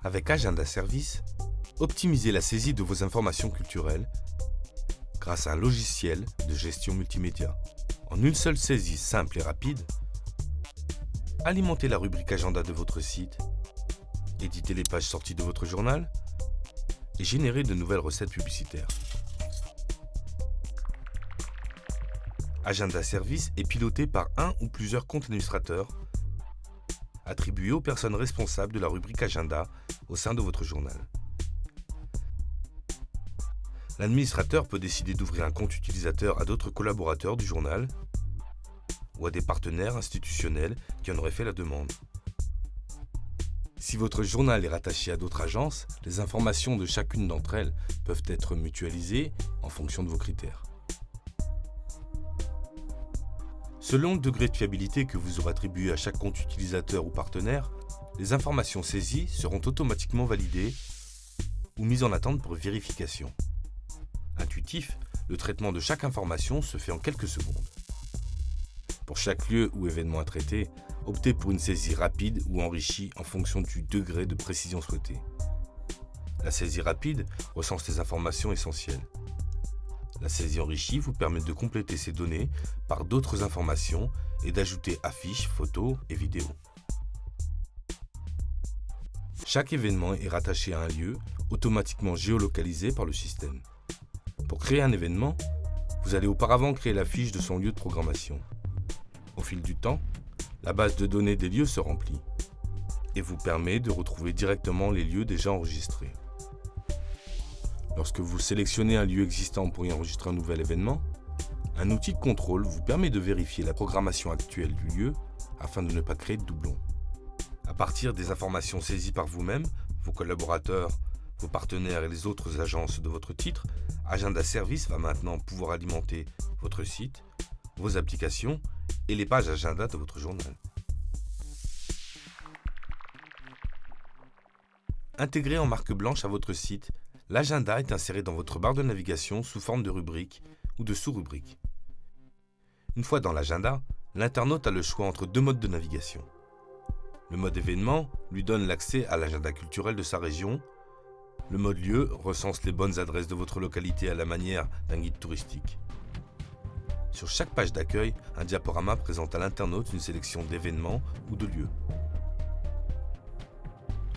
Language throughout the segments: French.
Avec Agenda Service, optimisez la saisie de vos informations culturelles grâce à un logiciel de gestion multimédia. En une seule saisie simple et rapide, alimentez la rubrique Agenda de votre site, éditez les pages sorties de votre journal et générez de nouvelles recettes publicitaires. Agenda Service est piloté par un ou plusieurs comptes administrateurs attribués aux personnes responsables de la rubrique Agenda au sein de votre journal. L'administrateur peut décider d'ouvrir un compte utilisateur à d'autres collaborateurs du journal ou à des partenaires institutionnels qui en auraient fait la demande. Si votre journal est rattaché à d'autres agences, les informations de chacune d'entre elles peuvent être mutualisées en fonction de vos critères. Selon le degré de fiabilité que vous aurez attribué à chaque compte utilisateur ou partenaire, les informations saisies seront automatiquement validées ou mises en attente pour vérification. Intuitif, le traitement de chaque information se fait en quelques secondes. Pour chaque lieu ou événement à traiter, optez pour une saisie rapide ou enrichie en fonction du degré de précision souhaité. La saisie rapide recense les informations essentielles. La saisie enrichie vous permet de compléter ces données par d'autres informations et d'ajouter affiches, photos et vidéos. Chaque événement est rattaché à un lieu automatiquement géolocalisé par le système. Pour créer un événement, vous allez auparavant créer la fiche de son lieu de programmation. Au fil du temps, la base de données des lieux se remplit et vous permet de retrouver directement les lieux déjà enregistrés. Lorsque vous sélectionnez un lieu existant pour y enregistrer un nouvel événement, un outil de contrôle vous permet de vérifier la programmation actuelle du lieu afin de ne pas créer de doublons. À partir des informations saisies par vous-même, vos collaborateurs, vos partenaires et les autres agences de votre titre, Agenda Service va maintenant pouvoir alimenter votre site, vos applications et les pages agenda de votre journal. Intégré en marque blanche à votre site, l'agenda est inséré dans votre barre de navigation sous forme de rubrique ou de sous-rubrique. Une fois dans l'agenda, l'internaute a le choix entre deux modes de navigation. Le mode événement lui donne l'accès à l'agenda culturel de sa région. Le mode lieu recense les bonnes adresses de votre localité à la manière d'un guide touristique. Sur chaque page d'accueil, un diaporama présente à l'internaute une sélection d'événements ou de lieux.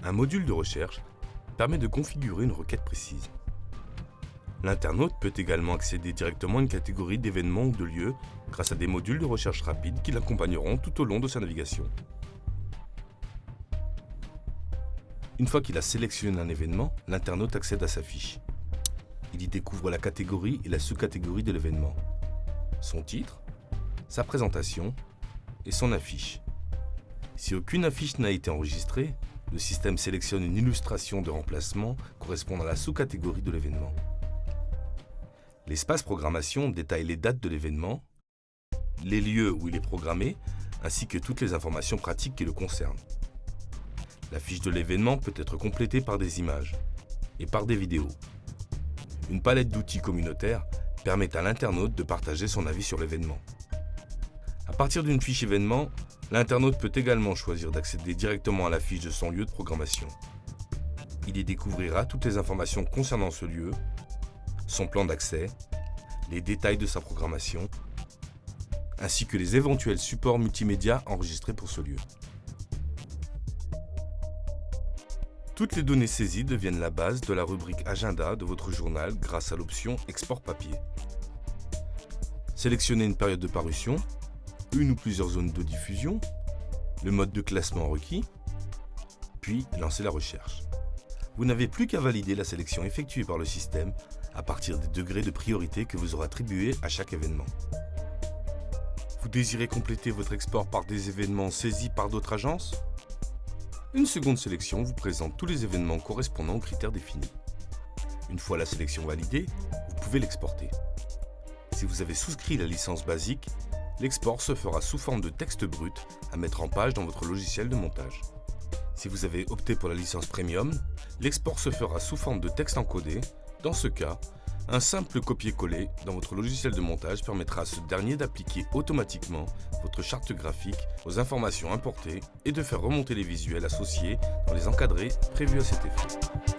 Un module de recherche permet de configurer une requête précise. L'internaute peut également accéder directement à une catégorie d'événements ou de lieux grâce à des modules de recherche rapide qui l'accompagneront tout au long de sa navigation. Une fois qu'il a sélectionné un événement, l'internaute accède à sa fiche. Il y découvre la catégorie et la sous-catégorie de l'événement, son titre, sa présentation et son affiche. Si aucune affiche n'a été enregistrée, le système sélectionne une illustration de remplacement correspondant à la sous-catégorie de l'événement. L'espace programmation détaille les dates de l'événement, les lieux où il est programmé, ainsi que toutes les informations pratiques qui le concernent. La fiche de l'événement peut être complétée par des images et par des vidéos. Une palette d'outils communautaires permet à l'internaute de partager son avis sur l'événement. À partir d'une fiche événement, l'internaute peut également choisir d'accéder directement à la fiche de son lieu de programmation. Il y découvrira toutes les informations concernant ce lieu, son plan d'accès, les détails de sa programmation, ainsi que les éventuels supports multimédia enregistrés pour ce lieu. Toutes les données saisies deviennent la base de la rubrique Agenda de votre journal grâce à l'option Export papier. Sélectionnez une période de parution, une ou plusieurs zones de diffusion, le mode de classement requis, puis lancez la recherche. Vous n'avez plus qu'à valider la sélection effectuée par le système à partir des degrés de priorité que vous aurez attribués à chaque événement. Vous désirez compléter votre export par des événements saisis par d'autres agences ? Une seconde sélection vous présente tous les événements correspondant aux critères définis. Une fois la sélection validée, vous pouvez l'exporter. Si vous avez souscrit la licence basique, l'export se fera sous forme de texte brut à mettre en page dans votre logiciel de montage. Si vous avez opté pour la licence Premium, l'export se fera sous forme de texte encodé. Dans ce cas, un simple copier-coller dans votre logiciel de montage permettra à ce dernier d'appliquer automatiquement votre charte graphique aux informations importées et de faire remonter les visuels associés dans les encadrés prévus à cet effet.